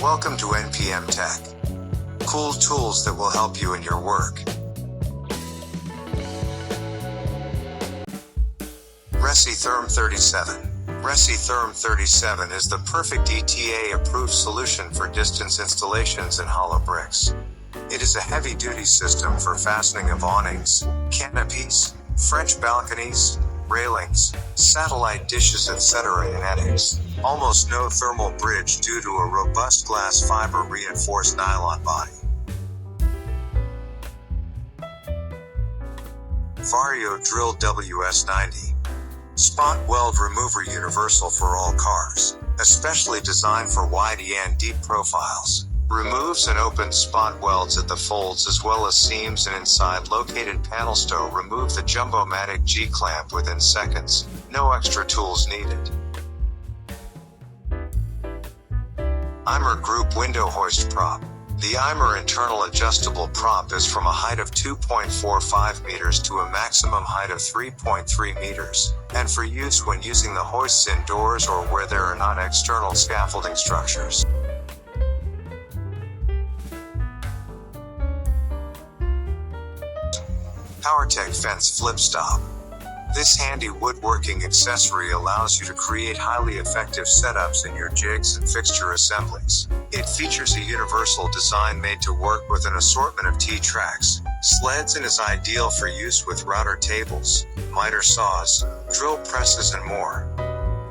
Welcome to NPM Tech. Cool tools that will help you in your work. ResiTherm 37. ResiTherm 37 is the perfect ETA-approved solution for distance installations in hollow bricks. It is a heavy-duty system for fastening of awnings, canopies, French balconies, railings, satellite dishes, etc. in attics. Almost no thermal bridge due to a robust glass fiber reinforced nylon body. Vario Drill WS90. Spot weld remover, universal for all cars, especially designed for wide and deep profiles. Removes and opens spot welds at the folds as well as seams and inside located panel stow. Remove the Jumbo-matic G-clamp within seconds. No extra tools needed. Eimer Group Window Hoist Prop. The Eimer internal adjustable prop is from a height of 2.45 meters to a maximum height of 3.3 meters, and for use when using the hoists indoors or where there are not external scaffolding structures. PowerTech Fence Flip Stop. This handy woodworking accessory allows you to create highly effective setups in your jigs and fixture assemblies. It features a universal design made to work with an assortment of T-tracks, sleds, and is ideal for use with router tables, miter saws, drill presses, and more.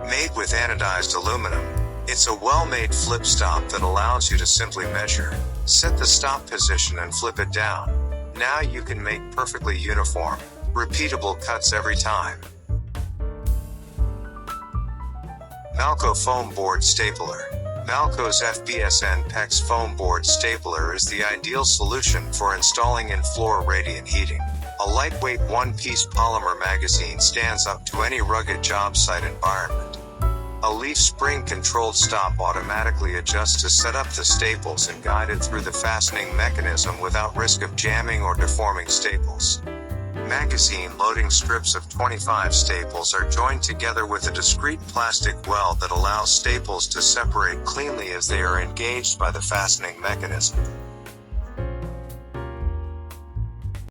Made with anodized aluminum, it's a well-made flip stop that allows you to simply measure, set the stop position, and flip it down. Now you can make perfectly uniform, repeatable cuts every time. Malco Foam Board Stapler. Malco's FBSN PEX foam board stapler is the ideal solution for installing in-floor radiant heating. A lightweight one-piece polymer magazine stands up to any rugged job site environment. A leaf spring-controlled stop automatically adjusts to set up the staples and guide it through the fastening mechanism without risk of jamming or deforming staples. Magazine loading strips of 25 staples are joined together with a discrete plastic weld that allows staples to separate cleanly as they are engaged by the fastening mechanism.